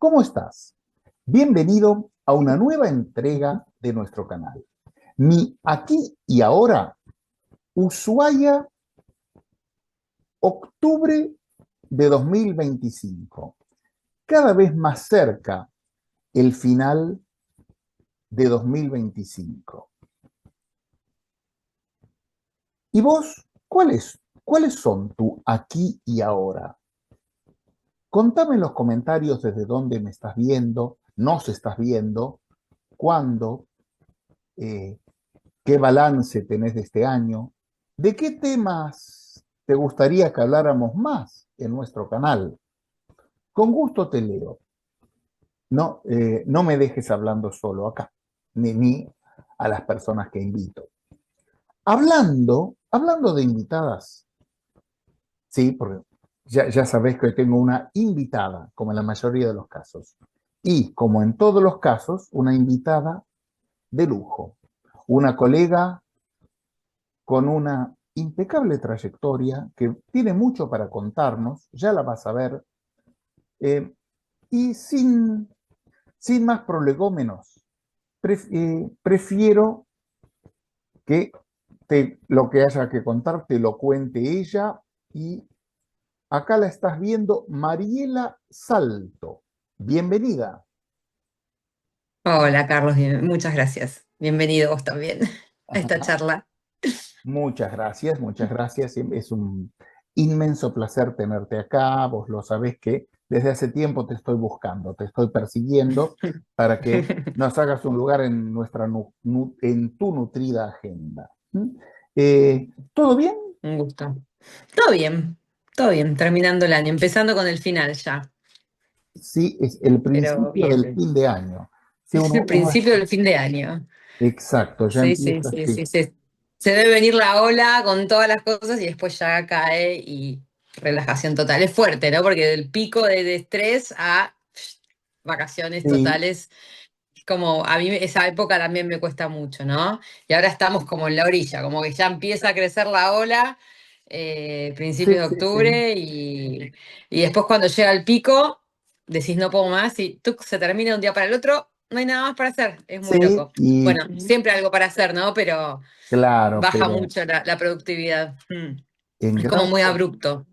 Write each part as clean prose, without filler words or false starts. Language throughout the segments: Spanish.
¿Cómo estás? Bienvenido a una nueva entrega de nuestro canal. Mi aquí y ahora, Ushuaia, octubre de 2025. Cada vez más cerca el final de 2025. ¿Y vos, cuáles son tu aquí y ahora? Contame en los comentarios desde dónde me estás viendo, nos estás viendo, cuándo, eh, qué balance tenés de este año, de qué temas te gustaría que habláramos más en nuestro canal. Con gusto te leo. No, no me dejes hablando solo acá, ni a las personas que invito. Hablando de invitadas, sí, porque ya sabés que hoy tengo una invitada, como en la mayoría de los casos. Y como en todos los casos, una invitada de lujo, una colega con una impecable trayectoria que tiene mucho para contarnos, ya la vas a ver, eh, y sin más prolegómenos, prefiero que lo que haya que contar te lo cuente ella, y acá la estás viendo, Mariela Salto. Bienvenida. Hola Carlos, muchas gracias. Bienvenido vos también a esta charla. Muchas gracias, muchas gracias. Es un inmenso placer tenerte acá. Vos lo sabés que desde hace tiempo te estoy buscando, te estoy persiguiendo para que nos hagas un lugar en en tu nutrida agenda. ¿Mm? ¿Todo bien? Un gusto. Todo bien, terminando el año, empezando con el final ya, Sí, es el pero principio del bien. fin de año. Sí, Es el uno principio del fin de año. exacto, ya Sí, sí, empieza, sí, sí. sí, sí. Se debe venir la ola con todas las cosas y después ya cae y relajación total. Es fuerte, ¿no? Porque del pico de estrés a vacaciones Sí, totales, como a mí esa época también me cuesta mucho, ¿no? Y ahora estamos como en la orilla, como que ya empieza a crecer la ola, sí, principios de sí, sí. octubre, y después cuando llega el pico, decís no puedo más y ¡tuc! Se termina de un día para el otro, no hay nada más para hacer, es muy Sí, loco. y Bueno, siempre algo para hacer, ¿no? Pero claro, baja pero mucho la productividad. en Es como gran muy abrupto,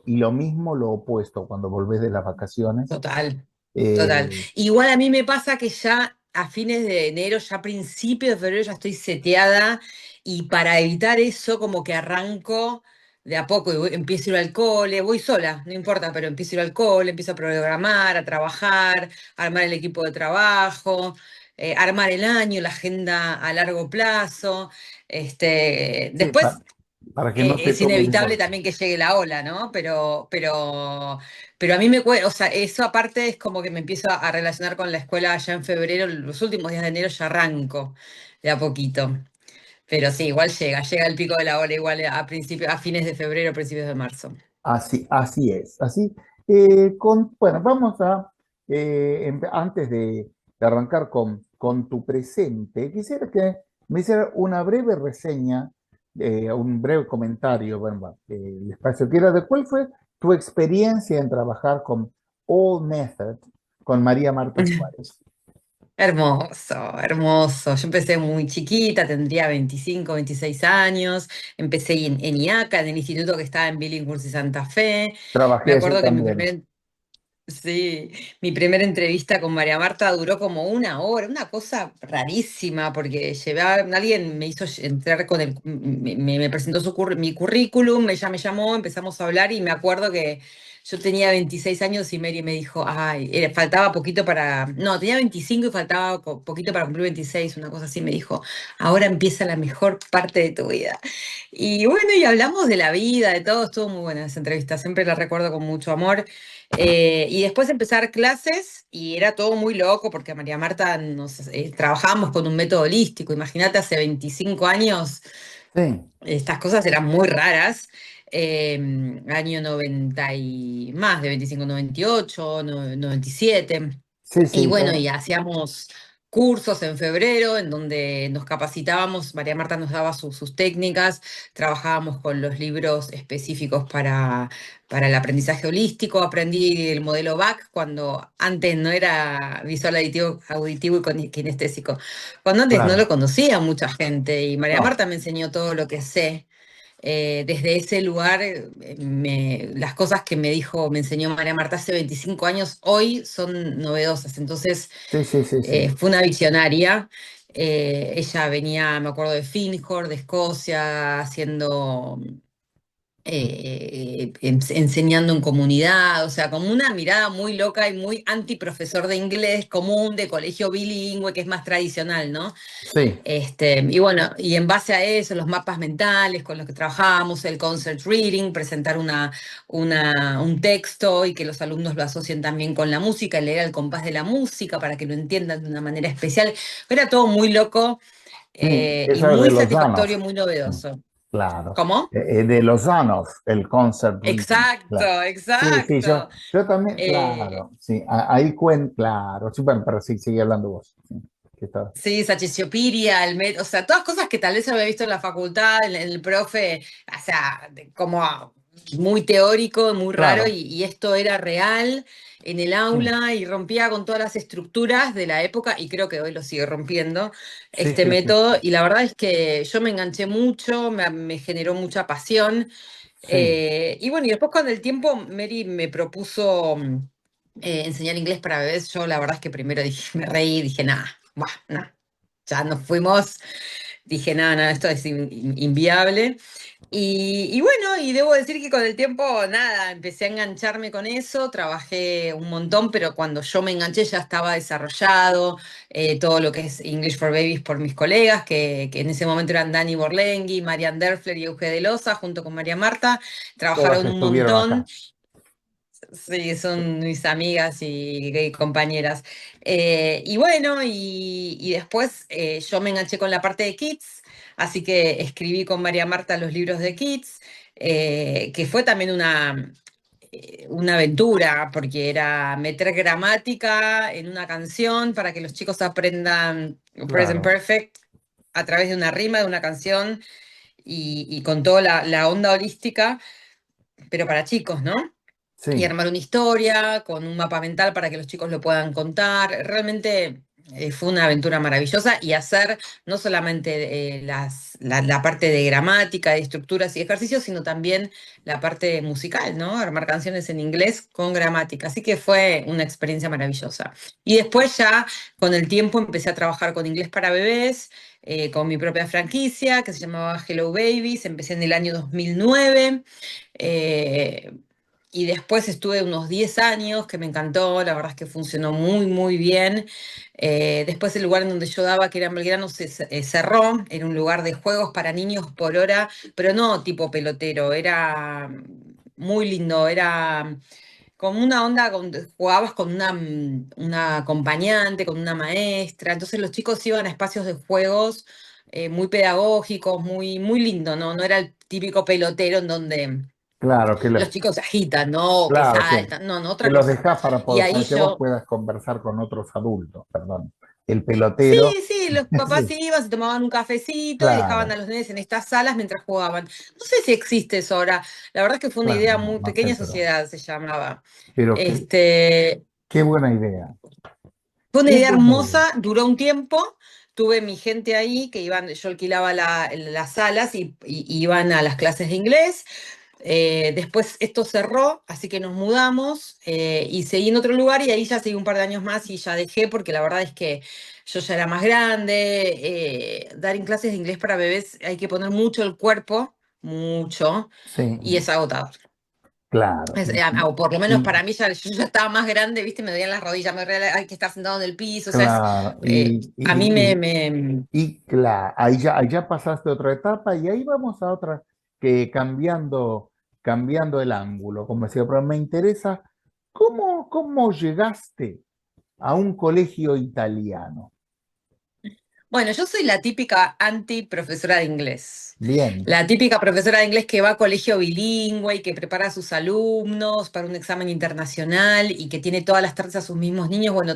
Y lo mismo lo opuesto cuando volvés de las vacaciones. total. Eh, Total. Igual a mí me pasa que ya a fines de enero, ya a principios de febrero ya estoy seteada y para evitar eso como que arranco de a poco y empiezo a ir al cole, voy sola, no importa, pero empiezo a ir al cole, empiezo a programar, a trabajar, a armar el equipo de trabajo, armar el año, la agenda a largo plazo. sí, Después para que no te es tome de inevitable golpe. también que llegue la ola, ¿no? Pero a mí me cuesta, o sea, eso aparte es como que me empiezo a relacionar con la escuela ya en febrero, los últimos días de enero ya arranco de a poquito. Pero sí, igual llega el pico de la ola igual a fines de febrero, principios de marzo. Así es, así. Bueno, vamos a, antes de arrancar con tu presente, quisiera que me hiciera una breve reseña, un breve comentario, bueno, el espacio que era, de cuál fue tu experiencia en trabajar con All Method, con María Marta Suárez. Hermoso, hermoso. Yo empecé muy chiquita, tendría 25, 26 años. Empecé en IACA, en el instituto que estaba en Billinghurst y Santa Fe. Me Trabajé allí acuerdo que también. sí, mi primera entrevista con María Marta duró como una hora, una cosa rarísima, porque alguien me hizo entrar con me presentó mi currículum, ella me llamó, empezamos a hablar y me acuerdo que yo tenía 26 años y Mary me dijo, ay, faltaba poquito no, tenía 25 y faltaba poquito para cumplir 26, una cosa así, me dijo, ahora empieza la mejor parte de tu vida. Y bueno, y hablamos de la vida, de todo, estuvo muy buena esa entrevista, siempre la recuerdo con mucho amor. Y después empezar clases y era todo muy loco porque María Marta trabajábamos con un método holístico. Imagínate, hace 25 años Sí, estas cosas eran muy raras. Año 90 y más, de 25, 98, 97. sí, Y sí. bueno, y hacíamos cursos en febrero en donde nos capacitábamos, María Marta nos daba sus técnicas, trabajábamos con los libros específicos para el aprendizaje holístico, aprendí el modelo BAC cuando antes no era visual auditivo y kinestésico, cuando antes no lo Claro. conocía mucha gente y María No, Marta me enseñó todo lo que sé. Desde ese lugar, las cosas que me dijo, me enseñó María Marta hace 25 años, hoy son novedosas. Entonces, sí, sí, sí, sí. fue una visionaria. Ella venía, me acuerdo, de Findhorn, de Escocia, haciendo, enseñando en comunidad, o sea, como una mirada muy loca y muy antiprofesor de inglés común, de colegio bilingüe, que es más tradicional, ¿no? Sí, Y bueno, y en base a eso, los mapas mentales con los que trabajamos, el concert reading, presentar un texto y que los alumnos lo asocien también con la música, leer al compás de la música para que lo entiendan de una manera especial. Era todo muy loco sí, y eso es de muy los Danov. satisfactorio, muy Sí, novedoso. claro. ¿Cómo? De los Danov, el concert reading. Claro. Exacto, Sí, sí, exacto. yo también, Eh, claro, sí, ahí claro, sí, bueno, pero sí, sigue hablando vos. Sí, ¿qué tal? Sí, Sachisiopiria, o sea, todas cosas que tal vez había visto en la facultad, en el profe, o sea, como muy teórico, muy raro, Claro, y esto era real en el sí, aula y rompía con todas las estructuras de la época, y creo que hoy lo sigue rompiendo sí, este sí, sí, método, y la verdad es que yo me enganché mucho, me generó mucha pasión, sí, y bueno, y después con el tiempo Mary me propuso enseñar inglés para bebés. Yo la verdad es que primero dije, me reí, dije, nada, no, ya nos fuimos, dije, nada, nada, esto es inviable. Y bueno, y debo decir que con el tiempo, nada, empecé a engancharme con eso, trabajé un montón, pero cuando yo me enganché ya estaba desarrollado todo lo que es English for Babies por mis colegas, que en ese momento eran Dani Borlenghi, Marian Derfler y Euge de Loza, junto con María Marta, todas trabajaron un estuvieron montón. acá. Sí, son mis amigas y compañeras. Y bueno, y después yo me enganché con la parte de Kids, así que escribí con María Marta los libros de Kids, que fue también una aventura, porque era meter gramática en una canción para que los chicos aprendan Present Claro, Perfect a través de una rima, de una canción, y con toda la onda holística, pero para chicos, ¿no? Y sí, armar una historia con un mapa mental para que los chicos lo puedan contar. Realmente fue una aventura maravillosa y hacer no solamente la parte de gramática, de estructuras y ejercicios, sino también la parte musical, ¿no? Armar canciones en inglés con gramática. Así que fue una experiencia maravillosa. Y después ya con el tiempo empecé a trabajar con inglés para bebés, con mi propia franquicia que se llamaba Hello Babies. Empecé en el año 2009. Eh, y después estuve unos 10 años, que me encantó, la verdad es que funcionó muy, muy bien. Después el lugar en donde yo daba, que era en Belgrano, se cerró, era un lugar de juegos para niños por hora, pero no tipo pelotero, era muy lindo, era como una onda donde jugabas con una acompañante, con una maestra, entonces los chicos iban a espacios de juegos muy pedagógicos, muy, muy lindo, ¿no? No era el típico pelotero en donde claro, los chicos se agitan, ¿no? O que claro, sí, saltan, no, no, que otra los cosa. dejas Y ahí para que vos yo, puedas conversar con otros adultos, perdón. El sí, pelotero, sí, los papás sí, iban, se tomaban un cafecito y dejaban a claro, los nenes en estas salas mientras jugaban. No sé si existe eso ahora. La verdad es que fue una claro, idea no, muy no sé, pequeña sociedad, se llamaba. pero Este, qué buena idea, Fue una qué idea buena idea. hermosa, duró un tiempo. Tuve mi gente ahí que iban, yo alquilaba las salas y iban a las clases de inglés. Después esto cerró, así que nos mudamos y seguí en otro lugar y ahí ya seguí un par de años más y ya dejé porque la verdad es que yo ya era más grande. Dar en clases de inglés para bebés hay que poner mucho el cuerpo, mucho, Sí, y es agotador. claro. O por lo menos Y, para mí, yo ya estaba más grande, ¿viste? Me dolían las rodillas, hay que estar sentado en el piso, o sea, claro, a mí claro, ahí ya pasaste a otra etapa y ahí vamos a otra que cambiando el ángulo, como decía, pero me interesa, ¿cómo llegaste a un colegio italiano? Bueno, yo soy la típica anti-profesora de inglés. Bien, La típica profesora de inglés que va a colegio bilingüe y que prepara a sus alumnos para un examen internacional y que tiene todas las tardes a sus mismos niños. Bueno,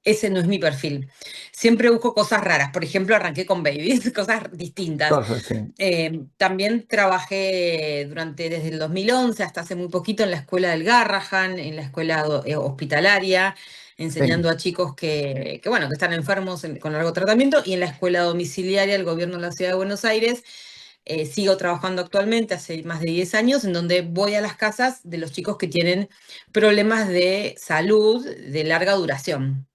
ese no es mi perfil. Siempre busco cosas raras. Por ejemplo, arranqué con babies, cosas distintas. Entonces, sí, También trabajé desde el 2011 hasta hace muy poquito en la escuela del Garrahan, en la escuela hospitalaria, sí, enseñando a chicos bueno, que están enfermos con largo tratamiento, y en la escuela domiciliaria del gobierno de la Ciudad de Buenos Aires. Sigo trabajando actualmente hace más de 10 años, en donde voy a las casas de los chicos que tienen problemas de salud de larga duración.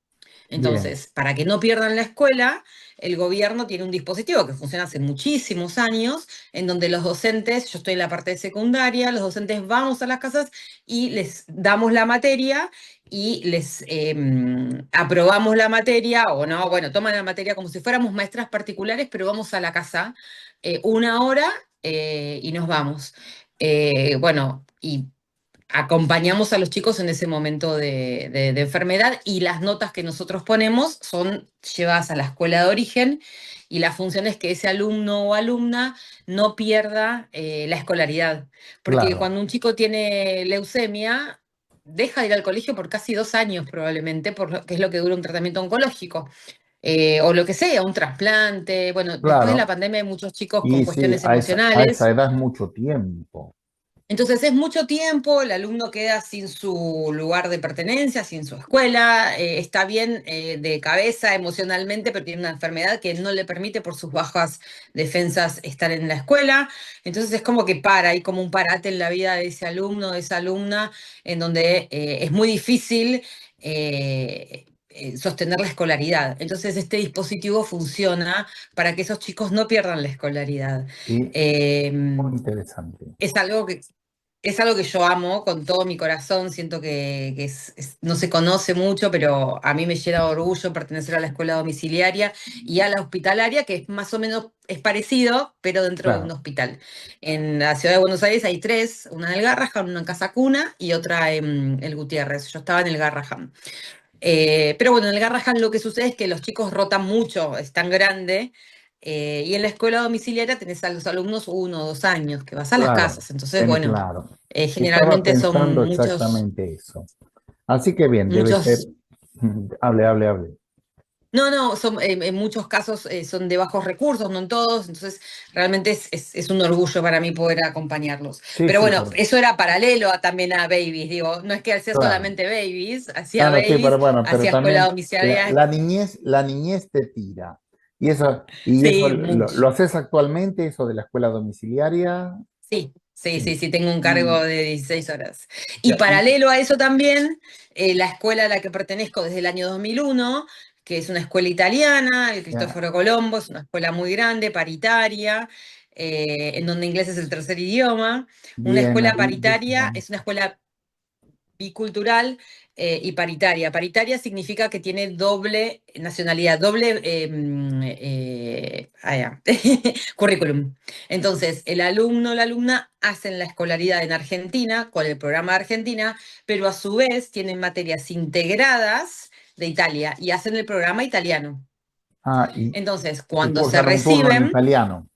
bien, Entonces, para que no pierdan la escuela, el gobierno tiene un dispositivo que funciona hace muchísimos años, en donde los docentes, yo estoy en la parte de secundaria, los docentes vamos a las casas y les damos la materia y les aprobamos la materia, o no, bueno, toman la materia como si fuéramos maestras particulares, pero vamos a la casa una hora y nos vamos. Bueno, y acompañamos a los chicos en ese momento de enfermedad, y las notas que nosotros ponemos son llevadas a la escuela de origen, y la función es que ese alumno o alumna no pierda la escolaridad. Porque claro, cuando un chico tiene leucemia, deja de ir al colegio por casi 2 años probablemente, que es lo que dura un tratamiento oncológico. O lo que sea, un trasplante. Bueno, después de la claro. pandemia hay muchos chicos con Y sí, cuestiones a esa emocionales. edad es mucho tiempo. Entonces es mucho tiempo, el alumno queda sin su lugar de pertenencia, sin su escuela, está bien de cabeza emocionalmente, pero tiene una enfermedad que no le permite por sus bajas defensas estar en la escuela. Entonces es como que hay como un parate en la vida de ese alumno, de esa alumna, en donde es muy difícil sostener la escolaridad. Entonces este dispositivo funciona para que esos chicos no pierdan la escolaridad. Y muy Em, interesante. es algo que es algo que yo amo con todo mi corazón, siento que no se conoce mucho, pero a mí me llena de orgullo pertenecer a la escuela domiciliaria y a la hospitalaria, que es más o menos es parecido, pero dentro de un Claro, hospital. En la ciudad de Buenos Aires hay tres, una en el Garrahan, una en Casa Cuna y otra en el Gutiérrez. Yo estaba en el Garrahan. Pero bueno, en el Garrahan lo que sucede es que los chicos rotan mucho, es tan grande, y en la escuela domiciliaria tenés a los alumnos 1 o 2 años, que vas a las claro, casas. Entonces, bueno, claro. Estaba generalmente son pensando muchos, exactamente eso. Así que bien, debe ser. muchos, Hable, hable, hable. no, no, en muchos casos son de bajos recursos, no en todos, entonces realmente es un orgullo para mí poder acompañarlos. Sí, Pero sí, bueno, eso era paralelo también a babies, digo, no es que hacía claro. solamente babies, No, hacía no, sí, pero babies, bueno, pero hacía escuela también domiciliaria, la niñez te tira. Y eso sí, lo mucho. haces actualmente, eso de la escuela domiciliaria. Sí, sí, Sí. sí, sí, tengo un cargo Y, de 16 horas. Y ya, y, paralelo a eso también, la escuela a la que pertenezco desde el año 2001, que es una escuela italiana, el ya, Cristoforo Colombo, es una escuela muy grande, paritaria, en donde inglés es el tercer idioma. Una bien, escuela ahí, paritaria es una escuela bicultural y paritaria. Paritaria significa que tiene doble nacionalidad, doble currículum. Entonces, el alumno o la alumna hacen la escolaridad en Argentina con el programa de Argentina, pero a su vez tienen materias integradas de Italia y hacen el programa italiano. Entonces, y cuando se cursan un turno en reciben, italiano.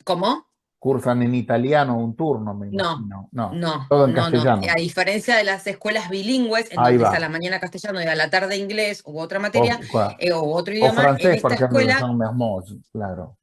¿cómo? Cursan en italiano un turno, me No, imagino. No, no, todo en no, no. A castellano. diferencia de las escuelas bilingües, en Ahí donde es a va. la mañana castellano y a la tarde inglés u otra O, materia o otro o idioma, en francés, por esta ejemplo, que escuela son Mermoz, claro.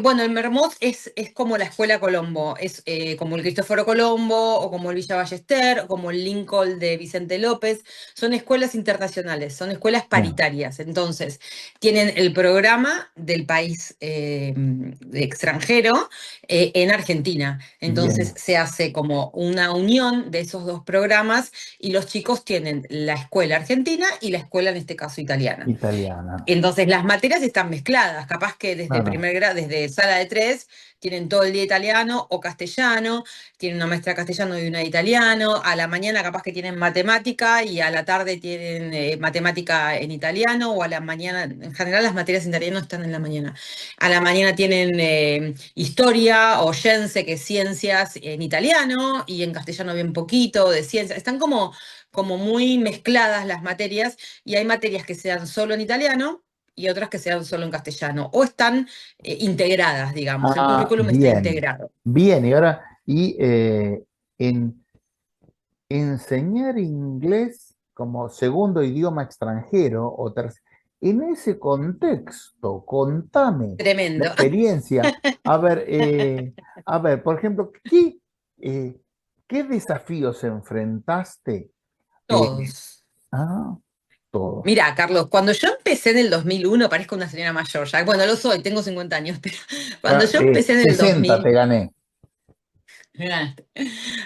bueno, el Mermoz es como la Escuela Colombo, es como el Cristoforo Colombo, o como el Villa Ballester, o como el Lincoln de Vicente López. Son escuelas internacionales, son escuelas Ya, paritarias. Entonces, tienen el programa del país de extranjero en Argentina. Entonces, bien, se hace como una unión de esos dos programas, y los chicos tienen la escuela argentina y la escuela, en este caso, italiana. italiana. Entonces las materias están mezcladas, capaz que desde Claro. primer grado, desde sala de tres, tienen todo el día italiano o castellano, tienen una maestra de castellano y una de italiano, a la mañana capaz que tienen matemática y a la tarde tienen matemática en italiano, o a la mañana, en general las materias en italiano están en la mañana. A la mañana tienen historia o scienze, que es ciencias en italiano, y en castellano bien poquito de ciencias. Están como muy mezcladas las materias, y hay materias que se dan solo en italiano y otras que se dan solo en castellano, o están integradas, digamos, el currículum está Bien, integrado. bien. En enseñar inglés. como segundo idioma extranjero o en ese contexto, contame la Tremendo. experiencia. A ver, por ejemplo, eh, ¿qué desafíos enfrentaste? Eh, Todos. ah, todos. Mira, Carlos, cuando yo empecé en el 2001, parezco una señora mayor ya. Bueno, lo soy, tengo 50 años, pero cuando yo empecé en el 60 te 2000, gané.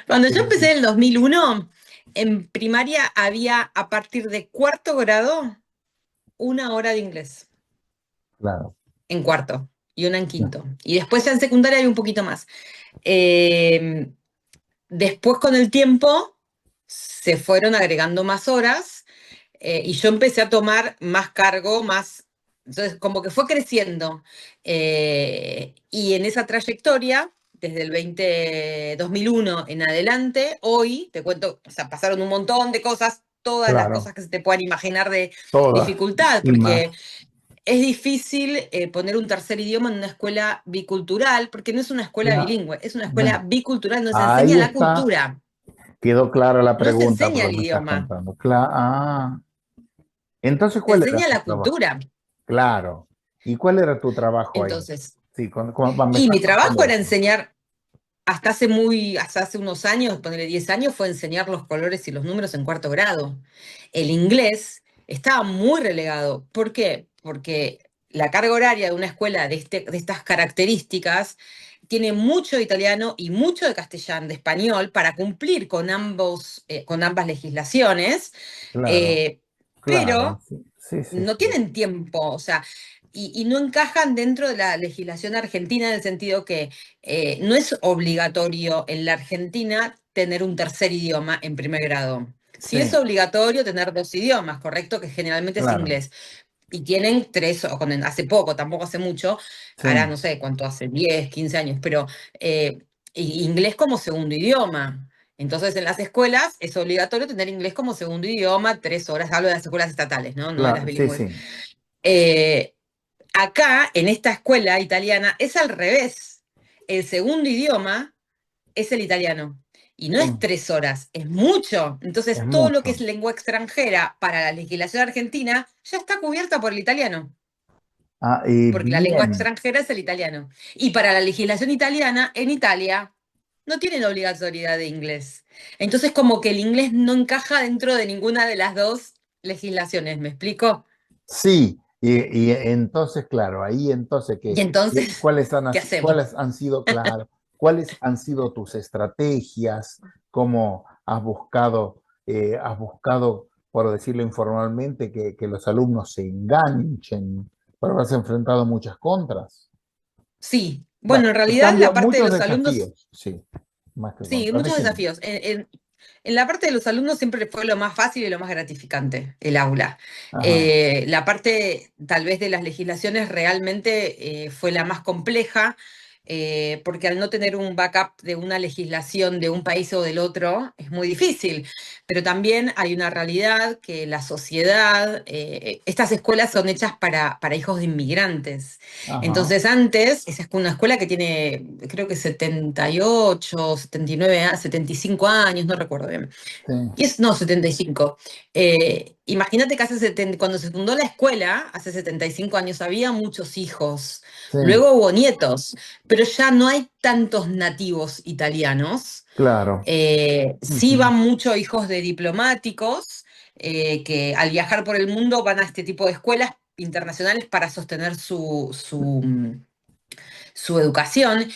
cuando yo Sí, empecé sí, en el 2001, en primaria había a partir de cuarto grado una hora de inglés claro. en cuarto y una en quinto. Y después ya en secundaria hay un poquito más. Eh, Después con el tiempo se fueron agregando más horas y yo empecé a tomar más cargo, más... Entonces, como que fue creciendo. Y en esa trayectoria, desde el 2001 en adelante, hoy, te cuento, o sea, pasaron un montón de cosas, todas las Claro, cosas que se te puedan imaginar de todas dificultad, y más. porque es difícil poner un tercer idioma en una escuela bicultural, porque no es una escuela Cla- bilingüe, es una escuela bueno, bicultural donde se enseña ahí la está, cultura, quedó clara la no se pregunta por enseña lo el que me estás idioma, contando. Entonces, se ¿cuál era enseña tu la trabajo? cultura. Claro. ¿Y cuál era tu trabajo ahí? Entonces, Sí, cuando me y estás mi contando trabajo era eso. enseñar, hasta hace unos años, ponerle 10 años, fue enseñar los colores y los números en cuarto grado. El inglés estaba muy relegado. ¿Por qué? Porque la carga horaria de una escuela de estas características tiene mucho de italiano y mucho de castellano, de español, para cumplir con ambas legislaciones, Claro, eh, claro, pero sí, sí, sí, no sí. tienen tiempo, o sea, y no encajan dentro de la legislación argentina en el sentido que no es obligatorio en la Argentina tener un tercer idioma en primer grado. Sí es Sí, obligatorio tener dos idiomas, ¿correcto? Que generalmente es claro, inglés. Y tienen tres, hace poco, tampoco hace mucho, ahora sí, no sé cuánto hace, 10 15 años, pero inglés como segundo idioma. Entonces, en las escuelas es obligatorio tener inglés como segundo idioma, 3 horas, hablo de las escuelas estatales, ¿no? No de las claro, sí, bilingües. sí. Eh, Acá, en esta escuela italiana, es al revés. El segundo idioma es el italiano. Y no Sí, es 3 horas, es mucho. es Entonces, todo lo que es mucho. lengua extranjera para la legislación argentina ya está cubierta por el italiano, Ah, porque la lengua bien. extranjera es el italiano. Y para la legislación italiana, en Italia, no tienen obligatoriedad de inglés. Entonces, como que el inglés no encaja dentro de ninguna de las dos legislaciones, ¿me explico? Sí, y entonces, claro, ahí entonces, Y entonces, ¿qué hacemos? ¿cuáles han sido, claro, cuáles han sido tus estrategias? ¿Cómo has buscado, por decirlo informalmente, que los alumnos se enganchen? Pero habrás enfrentado muchas contras. Sí, Bueno, bueno, en en realidad cambio, la parte de muchos los alumnos, desafíos, sí, más que sí, contras. muchos Decime. desafíos. En la parte de los alumnos siempre fue lo más fácil y lo más gratificante, el aula. Ajá, La parte tal vez de las legislaciones realmente fue la más compleja, porque al no tener un backup de una legislación de un país o del otro, es muy difícil. Pero también hay una realidad que la sociedad, estas escuelas son hechas para hijos de inmigrantes. ajá, Entonces antes, esa es una escuela que tiene, creo que 78, 79, 75 años, no recuerdo bien. sí, No, 75. Imagínate que cuando se fundó la escuela, hace 75 años, había muchos hijos. sí, Luego hubo nietos, pero ya no hay tantos nativos italianos. claro. Sí Ujú. van muchos hijos de diplomáticos que al viajar por el mundo van a este tipo de escuelas internacionales para sostener su educación,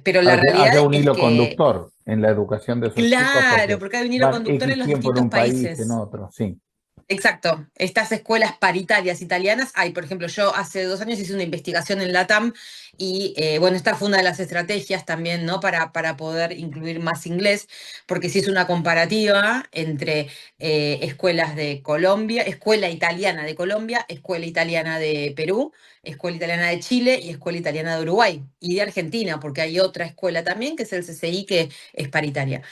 pero la realidad Haya un es hilo que, conductor en la educación de sus chicos claro, porque porque hay un hilo van conductor en X los tiempo en distintos un país, en países. otro, sí. Exacto, estas escuelas paritarias italianas, hay, por ejemplo, yo hace 2 años hice una investigación en LATAM y, bueno, esta fue una de las estrategias también, ¿no? Para poder incluir más inglés, porque si es una comparativa entre escuelas de Colombia, escuela italiana de Colombia, escuela italiana de Perú, escuela italiana de Chile y escuela italiana de Uruguay y de Argentina, porque hay otra escuela también que es el CCI que es paritaria.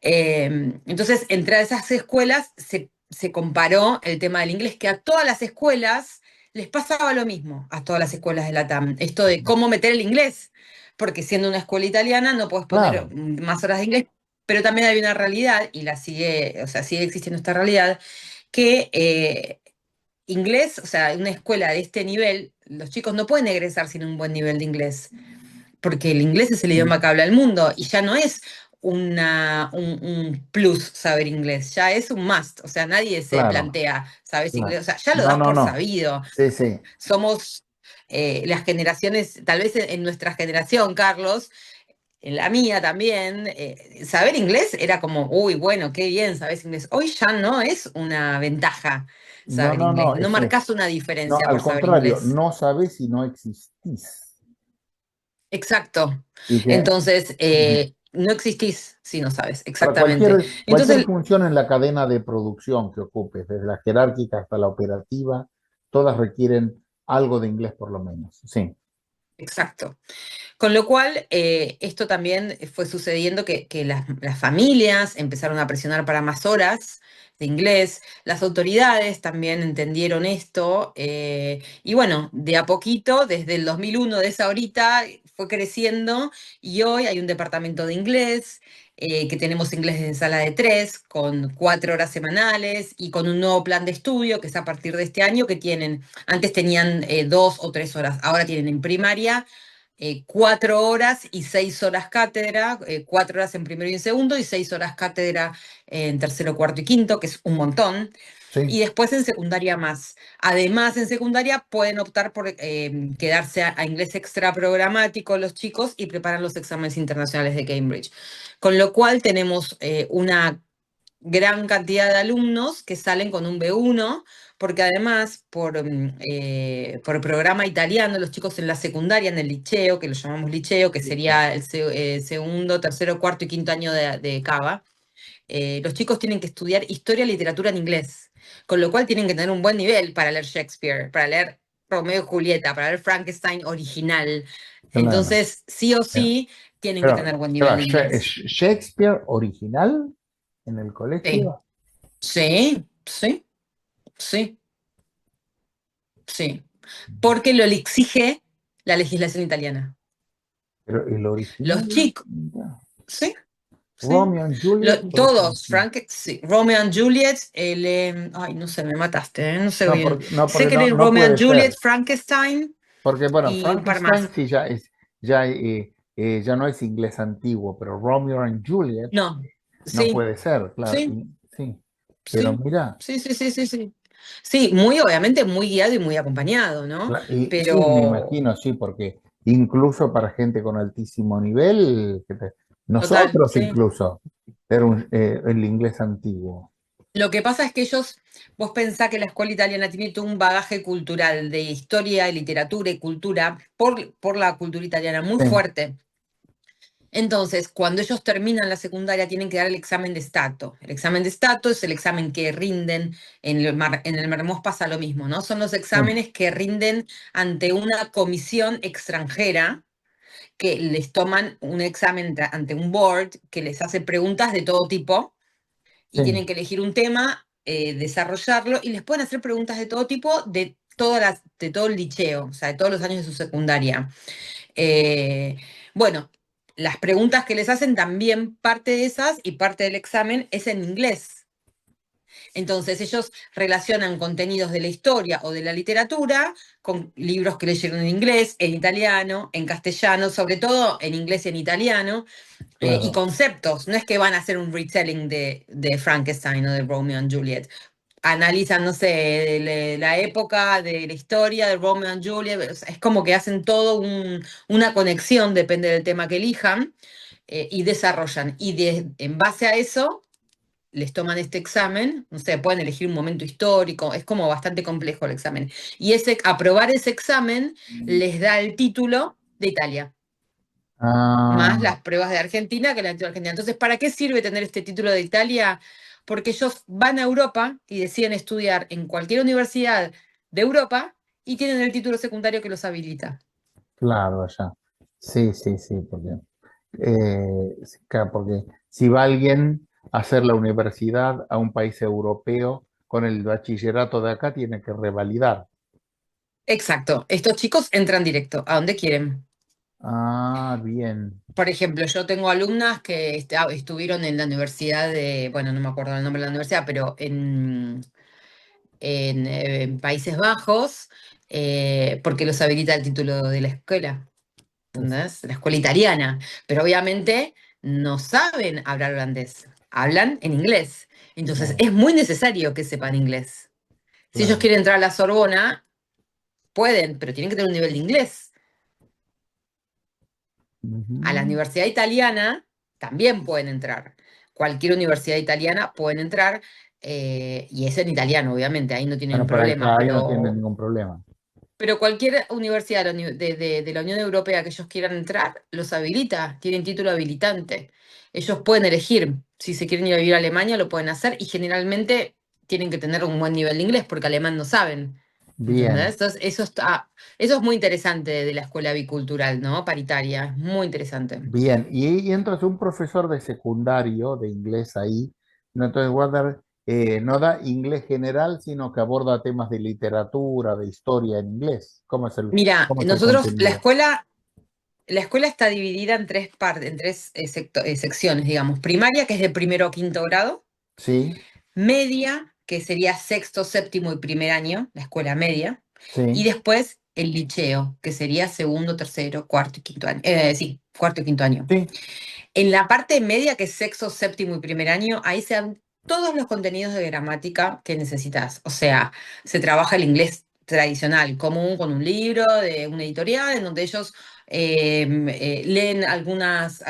Entonces, entre esas escuelas se comparó el tema del inglés, que a todas las escuelas les pasaba lo mismo, a todas las escuelas de la TAM, esto de cómo meter el inglés, porque siendo una escuela italiana no puedes poner Claro, más horas de inglés. pero también hay una realidad, y o sea, sigue existiendo esta realidad, que inglés, o sea, una escuela de este nivel, los chicos no pueden egresar sin un buen nivel de inglés, porque el inglés es el idioma que habla el mundo y ya no es un plus saber inglés, ya es un must, o sea, nadie se Claro, plantea, ¿sabes inglés? claro. O sea, ya lo No, das no, por no. sabido. Sí, sí. Somos las generaciones, tal vez en nuestra generación, Carlos, en la mía también, saber inglés era como, uy, bueno, qué bien, sabes inglés. Hoy ya no es una ventaja No, saber no, inglés, no. no marcas una No, diferencia al por saber contrario, inglés. no sabes si no existís. Exacto. Y que Entonces, ujú, no existís si no sabes, para exactamente. cualquier Entonces, función en la cadena de producción que ocupes, desde la jerárquica hasta la operativa, todas requieren algo de inglés por lo menos. Sí, exacto. Con lo cual, esto también fue sucediendo que las familias empezaron a presionar para más horas de inglés, las autoridades también entendieron esto, y bueno, de a poquito, desde el 2001, de esa horita, fue creciendo y hoy hay un departamento de inglés, que tenemos inglés en sala de tres, con 4 horas semanales y con un nuevo plan de estudio que es a partir de este año, que tienen, antes tenían 2 o 3 horas, ahora tienen en primaria 4 horas y 6 horas cátedra, 4 horas en primero y en segundo y 6 horas cátedra en tercero, cuarto y quinto, que es un montón. Y sí, después en secundaria más. Además, en secundaria pueden optar por quedarse a inglés extra programático los chicos y preparan los exámenes internacionales de Cambridge. Con lo cual tenemos una gran cantidad de alumnos que salen con un B1, porque además por programa italiano, los chicos en la secundaria, en el liceo, que lo llamamos liceo, que sería el segundo, tercero, cuarto y quinto año de Cava, los chicos tienen que estudiar historia y literatura en inglés, con lo cual tienen que tener un buen nivel para leer Shakespeare, para leer Romeo y Julieta, para leer Frankenstein original. claro. Entonces, sí o sí, tienen que tener Pero, buen nivel de inglés. Shakespeare original en el Sí, colegio, sí, sí, sí. Sí, porque lo exige la legislación italiana. pero el Los original, chicos, mira, sí, sí. Romeo and Juliet, por Todos, ejemplo. Frank, sí. Romeo and Juliet, ay, no sé, me mataste, no sé No, bien. no, Sé porque que no, leí no Romeo and puede Juliet, ser. Frankenstein Porque, bueno, y un par Frankenstein más. sí ya no es inglés antiguo, pero Romeo and Juliet No, no sí, puede ser, claro. sí, Sí, pero sí, mira, sí, sí, sí, sí, sí. Sí, muy obviamente muy guiado y muy acompañado, ¿no? y sí, me Pero imagino, sí, porque incluso para gente con altísimo nivel, total, nosotros sí. incluso, era el inglés antiguo. Lo que pasa es que vos pensás que la escuela italiana tiene todo un bagaje cultural de historia y literatura y cultura por la cultura italiana muy Sí, fuerte. Entonces, cuando ellos terminan la secundaria, tienen que dar el examen de estato. El examen de estato es el examen que rinden en el Mermós pasa lo mismo, ¿no? Son los sí, exámenes que rinden ante una comisión extranjera que les toman un examen ante un board que les hace preguntas de todo tipo y sí. tienen que elegir un tema, desarrollarlo, y les pueden hacer preguntas de todo tipo, de todo el liceo, o sea, de todos los años de su secundaria. Eh, bueno, las preguntas que les hacen también, parte de esas y parte del examen es en inglés. Entonces ellos relacionan contenidos de la historia o de la literatura con libros que leyeron en inglés, en italiano, en castellano, sobre todo en inglés y en italiano, y Claro. conceptos. No es que van a hacer un retelling de Frankenstein o de Romeo and Juliet. Analizan, no sé, la época de la historia de Romeo and Juliet. O sea, es como que hacen todo una conexión, depende del tema que elijan, y desarrollan. Y en base a eso, les toman este examen. No sé, pueden elegir un momento histórico. Es como bastante complejo el examen. Y aprobar ese examen les da el título de Italia más Ah, las pruebas de Argentina que la de Argentina. Entonces, ¿para qué sirve tener este título de Italia? Porque ellos van a Europa y deciden estudiar en cualquier universidad de Europa y tienen el título secundario que los habilita. claro, ya. Sí, sí, sí, sí, claro, porque si va alguien a hacer la universidad a un país europeo con el bachillerato de acá, tiene que revalidar. Exacto. Estos chicos entran directo, a donde quieren. Ah, bien. Por ejemplo, yo tengo alumnas que estuvieron en la universidad de, bueno, no me acuerdo el nombre de la universidad, pero en Países Bajos, porque los habilita el título de la escuela, Es- ¿entendés? La escuela italiana. Pero obviamente no saben hablar holandés, hablan en inglés. Entonces claro, es muy necesario que sepan inglés. Si ellos claro. quieren entrar a la Sorbona, pueden, pero tienen que tener un nivel de inglés. A la Ujú. universidad italiana también pueden entrar. Cualquier universidad italiana pueden entrar, y es en italiano, obviamente, ahí no tienen Bueno, por ahí, problema, claro, ahí no tiene ningún problema. pero cualquier universidad de la Unión Europea que ellos quieran entrar, los habilita, tienen título habilitante. Ellos pueden elegir si se quieren ir a vivir a Alemania, lo pueden hacer y generalmente tienen que tener un buen nivel de inglés porque alemán no saben. ¿Entendés? Bien, Entonces, eso es muy interesante de la escuela bicultural, ¿no? Paritaria, es muy interesante. bien. Y entonces un profesor de secundario de inglés ahí, no, entonces va a dar, no da inglés general, sino que aborda temas de literatura, de historia en inglés. Mira, Cómo es el nosotros, contenido? la escuela está dividida en tres partes, en tres secciones, digamos. Primaria, que es de primero a quinto grado. Sí, Media, que sería sexto, séptimo y primer año, la escuela media. Y sí, después el liceo, que sería segundo, tercero, cuarto y quinto año. Sí, cuarto y quinto año. sí, En la parte media, que es sexto, séptimo y primer año, ahí se dan todos los contenidos de gramática que necesitas. O sea, se trabaja el inglés tradicional, común, con un libro de una editorial, en donde ellos leen algunos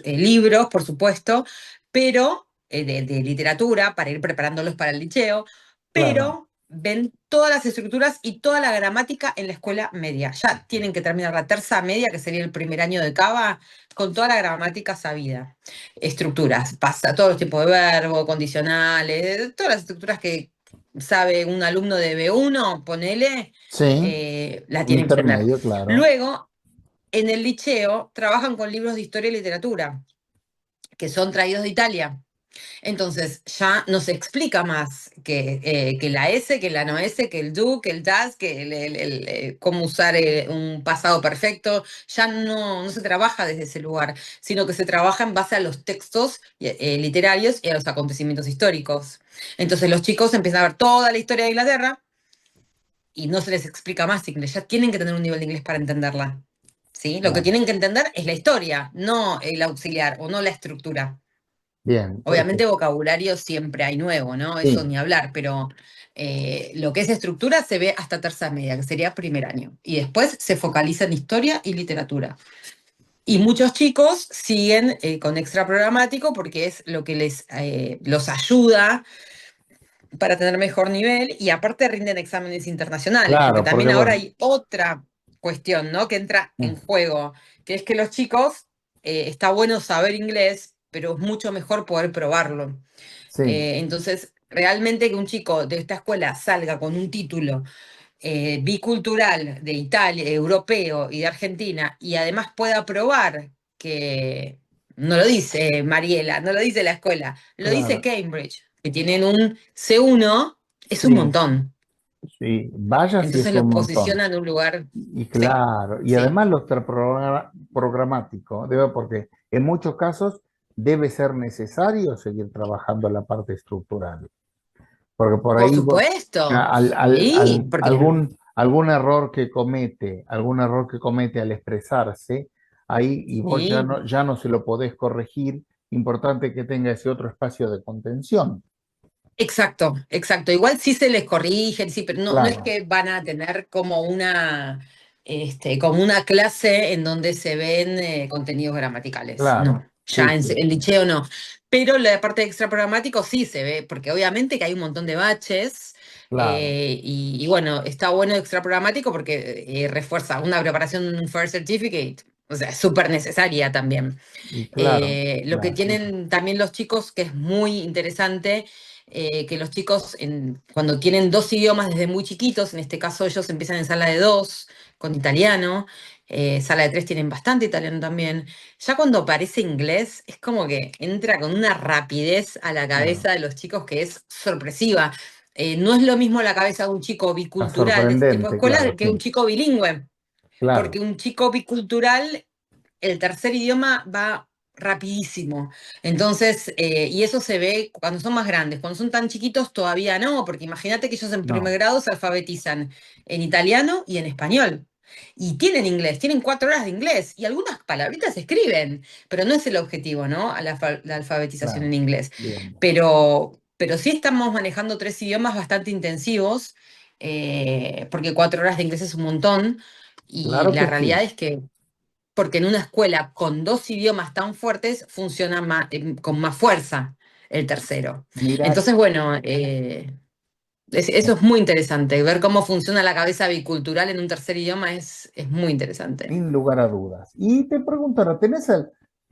libros, por supuesto, pero de literatura, para ir preparándolos para el liceo, claro. pero ven todas las estructuras y toda la gramática en la escuela media. Ya tienen que terminar la terza media, que sería el primer año de Cava, con toda la gramática sabida. Estructuras, pasa todos los tipos de verbo, condicionales, todas las estructuras que sabe un alumno de B1, ponele, Sí, la tienen que aprender. intermedio, claro. Luego, en el liceo, trabajan con libros de historia y literatura, que son traídos de Italia. Entonces ya no se explica más que la S, que la no S, que el do, que el das, que cómo usar un pasado perfecto. Ya no se trabaja desde ese lugar, sino que se trabaja en base a los textos literarios y a los acontecimientos históricos. Entonces los chicos empiezan a ver toda la historia de Inglaterra y no se les explica más inglés. Ya tienen que tener un nivel de inglés para entenderla. ¿Sí? Lo que Claro. tienen que entender es la historia, no el auxiliar o no la estructura. Bien, Obviamente perfecto. vocabulario siempre hay nuevo, ¿no? Eso Sí, ni hablar, pero lo que es estructura se ve hasta tercera media, que sería primer año. Y después se focaliza en historia y literatura. Y muchos chicos siguen con extra programático porque es lo que los ayuda para tener mejor nivel y aparte rinden exámenes internacionales, porque claro, porque también ahora bueno, hay otra cuestión, ¿no? Que entra en mm, juego, que es que los chicos, está bueno saber inglés, pero es mucho mejor poder probarlo. sí, Entonces, realmente que un chico de esta escuela salga con un título bicultural de Italia, europeo y de Argentina, y además pueda probar que, no lo dice Mariela, no lo dice la escuela, lo dice claro, Cambridge, que tienen un C1, es un sí, montón. sí, vaya si Entonces es los un montón. posiciona en un lugar, Y sí, claro, y sí, además programático, porque en muchos casos debe ser necesario seguir trabajando la parte estructural, porque por por ahí supuesto, sí, porque algún error que comete al expresarse, ahí y vos sí. ya no se lo podés corregir, importante que tenga ese otro espacio de contención. Exacto, exacto. Igual sí se les corrigen, sí, pero no es Claro, que van a tener como una clase en donde se ven contenidos gramaticales. No, claro, sí, ya en sí, el liceo no. Pero la parte de extra programático sí se ve, porque obviamente que hay un montón de baches. claro, Y bueno, está bueno extra programático porque refuerza una preparación, un First Certificate. O sea, es súper necesaria también. y claro, Lo que claro, tienen también los chicos, que es muy interesante, que los chicos cuando tienen dos idiomas desde muy chiquitos, en este caso ellos empiezan en sala de dos con italiano, sala de tres tienen bastante italiano también, ya cuando aparece inglés es como que entra con una rapidez a la claro. cabeza de los chicos que es sorpresiva. No es lo mismo la cabeza de un chico Está bicultural de este tipo de sorprendente, claro, escuelas que un sí. chico bilingüe. claro, porque un chico bicultural, el tercer idioma va rapidísimo. Entonces, y eso se ve cuando son más grandes. Cuando son tan chiquitos todavía no, porque imagínate que ellos en primer no, grado se alfabetizan en italiano y en español. Y tienen inglés, tienen 4 horas de inglés y algunas palabritas se escriben, pero no es el objetivo, ¿no? La alfabetización en claro, inglés. bien, Pero sí estamos manejando 3 idiomas bastante intensivos, porque 4 horas de inglés es un montón. Y claro la que sí. realidad es que porque en una escuela con 2 idiomas tan fuertes funciona con más fuerza el tercero. Mira, Entonces, bueno, eso es muy interesante. Ver cómo funciona la cabeza bicultural en un tercer idioma es muy interesante. sin lugar a dudas. Y te pregunto, ahora, ¿tenés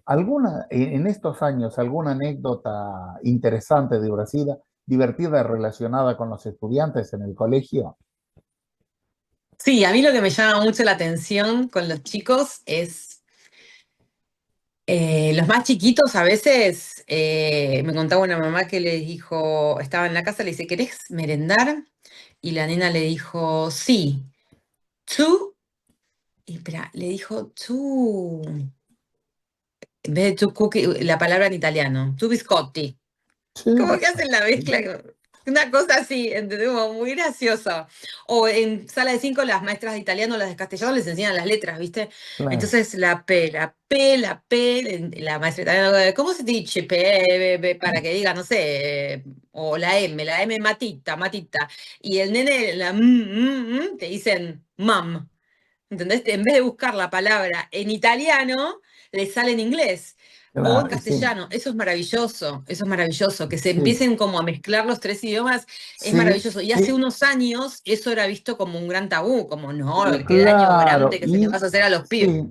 alguna, en estos años, alguna anécdota interesante, divertida relacionada con los estudiantes en el colegio? Sí, a mí lo que me llama mucho la atención con los chicos es los más chiquitos a veces, me contaba una mamá que le dijo, estaba en la casa, le dice, ¿querés merendar? Y la nena le dijo, sí, tú, y espera, le dijo, tú. En vez de tu cookie, la palabra en italiano, tu biscotti. Sí, Como que hacen la mezcla, una cosa así, ¿entendemos? Muy graciosa. O en sala de 5 las maestras de italiano, las de castellano les enseñan las letras, ¿viste? claro, Entonces la maestra de italiano, ¿cómo se dice P, para que diga, no sé, o la M matita, matita. Y el nene, te dicen mam. ¿Entendés? En vez de buscar la palabra en italiano, le sale en inglés o en claro, sí, castellano. Eso es maravilloso. Que se sí, empiecen como a mezclar los 3 idiomas es sí, maravilloso. Y hace unos años eso era visto como un gran tabú, como no, qué daño claro, grande que se le y vas a hacer a los pibes.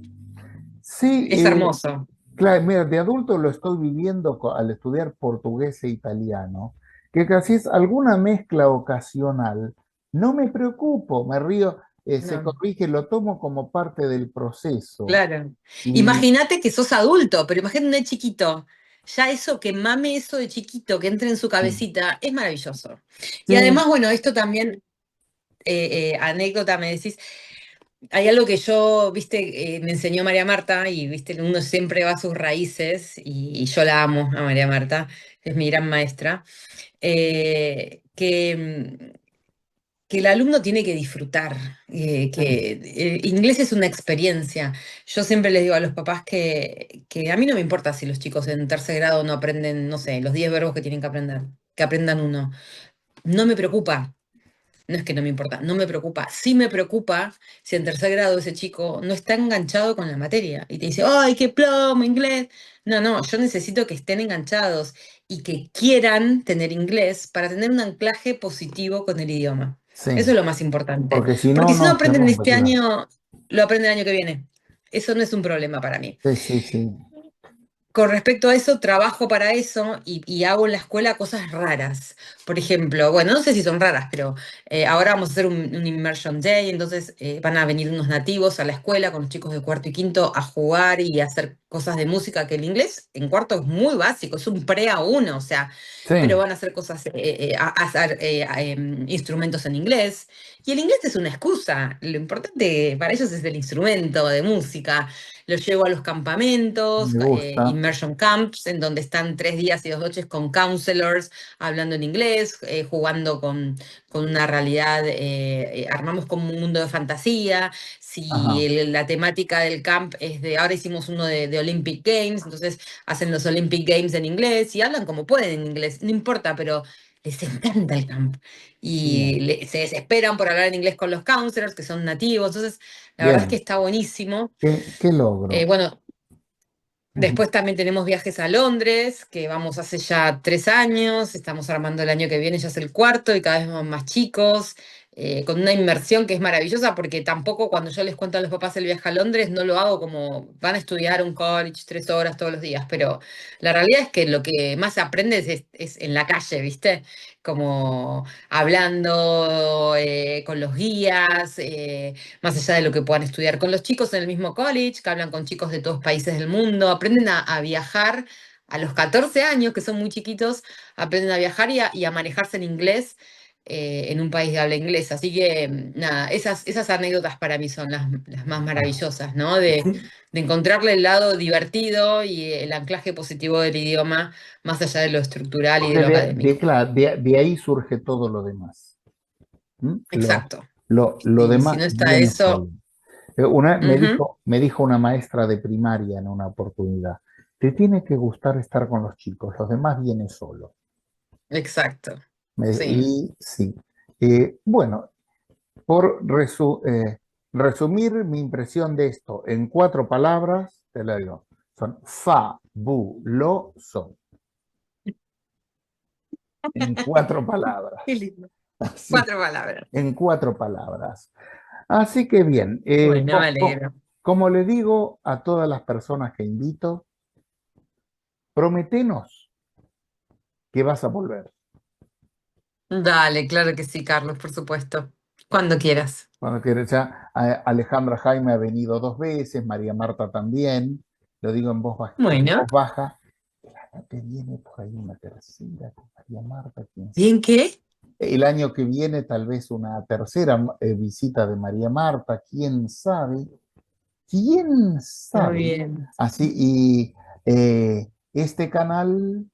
sí, sí, Es hermoso. claro, mira, de adulto lo estoy viviendo al estudiar portugués e italiano, que casi es alguna mezcla ocasional. No me preocupo, me río, se No. corrige, lo tomo como parte del proceso. Claro. Y Imagínate que sos adulto, pero imagínate un de chiquito. Ya eso, que mame eso de chiquito, que entre en su sí, cabecita, es maravilloso. Y sí, además, bueno, esto también, anécdota, me decís, hay algo que yo, viste, me enseñó María Marta, y viste, uno siempre va a sus raíces, y yo la amo a María Marta, es mi gran maestra, que el alumno tiene que disfrutar, sí, que inglés es una experiencia. Yo siempre les digo a los papás que a mí no me importa si los chicos en tercer grado no aprenden, no sé, los 10 verbos que tienen que aprender, que aprendan uno. No me preocupa. No es que no me importa, no me preocupa. Sí me preocupa si en tercer grado ese chico no está enganchado con la materia y te dice, ¡ay, qué plomo, inglés! No, no, yo necesito que estén enganchados y que quieran tener inglés para tener un anclaje positivo con el idioma. sí, Eso es lo más importante. porque si no, Porque si no no se aprenden rompe, este claro. año, lo aprenden el año que viene. Eso no es un problema para mí. Sí, sí, sí, Con respecto a eso, trabajo para eso y hago en la escuela cosas raras. Por ejemplo, bueno, no sé si son raras, pero ahora vamos a hacer un Immersion Day, entonces van a venir unos nativos a la escuela con los chicos de cuarto y quinto a jugar y a hacer cosas de música, que el inglés en cuarto es muy básico, es un pre A1, o sea, sí, pero van a hacer cosas, a hacer instrumentos en inglés. Y el inglés es una excusa, lo importante para ellos es el instrumento de música. Los llevo a los campamentos, me gusta. immersion camps, en donde están 3 días y 2 noches con counselors, hablando en inglés, jugando con una realidad, armamos como un mundo de fantasía. Si Ajá, la temática del camp es ahora hicimos uno de Olympic Games, entonces hacen los Olympic Games en inglés y hablan como pueden en inglés, no importa, pero les encanta el camp. Y bien, se desesperan por hablar en inglés con los counselors, que son nativos, entonces la verdad es que bien, está buenísimo. qué logro. Bueno, Ujú. después también tenemos viajes a Londres, que vamos hace ya 3 años, estamos armando el año que viene, ya es el cuarto y cada vez vamos más chicos, con una inmersión que es maravillosa porque tampoco cuando yo les cuento a los papás el viaje a Londres no lo hago como van a estudiar un college 3 horas todos los días, pero la realidad es que lo que más aprendes es en la calle, ¿viste? Como hablando con los guías, más allá de lo que puedan estudiar con los chicos en el mismo college, que hablan con chicos de todos países del mundo, aprenden a viajar a los 14 años, que son muy chiquitos, aprenden a viajar y a manejarse en inglés en un país de habla inglesa. Así que nada, esas anécdotas para mí son las más Ah, maravillosas, ¿no? De encontrarle el lado divertido y el anclaje positivo del idioma, más allá de lo estructural y de porque lo académico. claro, de ahí surge todo lo demás. ¿Mm? Exacto. Lo Sí, si no demás está viene eso, solo. Una, ujú, me dijo una maestra de primaria en una oportunidad, te tiene que gustar estar con los chicos, los demás vienen solo. exacto. Sí. Y sí. Bueno, por resumir mi impresión de esto en 4 palabras, te lo digo, son fabuloso, en 4 palabras. Qué lindo. Así, 4 palabras. en 4 palabras. Así que bien, Bueno, me alegro. como le digo a todas las personas que invito, prometenos que vas a volver. Dale, claro que sí, Carlos, por supuesto. Cuando quieras. Bueno, que ya Alejandra Jaime ha venido 2 veces, María Marta también, lo digo en Bueno, voz baja. El año que viene por ahí una tercera con María Marta, quién sabe. ¿bien qué? El año que viene tal vez una tercera visita de María Marta, quién sabe. ¿Quién Muy sabe? bien. Así, y este canal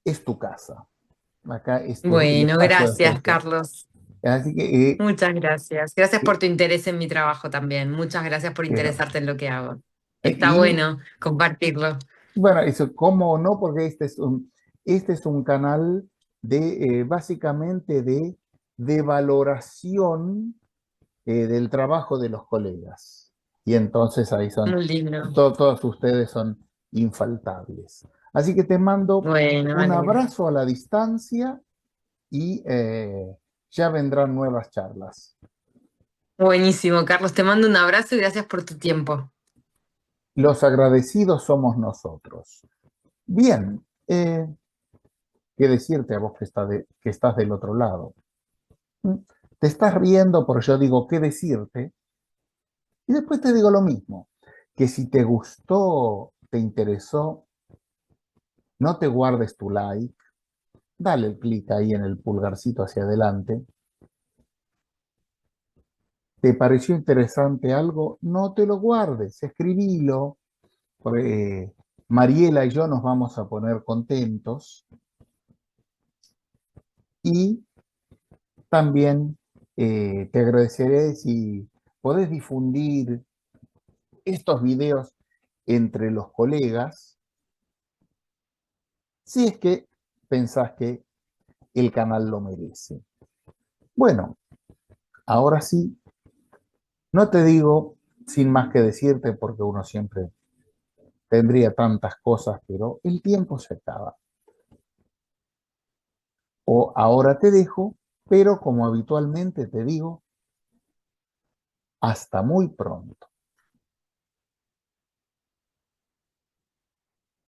es tu casa. Acá el Bueno, espacio es gracias, este. Carlos. Así que, Muchas gracias. Gracias por eh, tu interés en mi trabajo también. Muchas gracias por pero, interesarte en lo que hago. Está y bueno compartirlo. bueno, eso, ¿cómo no? Porque este es un canal de básicamente de valoración del trabajo de los colegas. Y entonces ahí son, Muy lindo. todos ustedes son infaltables. Así que te mando Bueno, me un alegro. abrazo a la distancia y ya vendrán nuevas charlas. Buenísimo, Carlos. Te mando un abrazo y gracias por tu tiempo. Los agradecidos somos nosotros. Bien, ¿qué decirte a vos que estás del otro lado? ¿Mm? Te estás riendo porque yo digo qué decirte y después te digo lo mismo, que si te gustó, te interesó, no te guardes tu like, dale el clic ahí en el pulgarcito hacia adelante. ¿Te pareció interesante algo? No te lo guardes, escribilo. Porque, Mariela y yo nos vamos a poner contentos y también te agradeceré si podés difundir estos videos entre los colegas, si es que pensás que el canal lo merece. Bueno, ahora sí, no te digo sin más que decirte porque uno siempre tendría tantas cosas, pero el tiempo se acaba. O ahora te dejo, pero como habitualmente te digo, hasta muy pronto.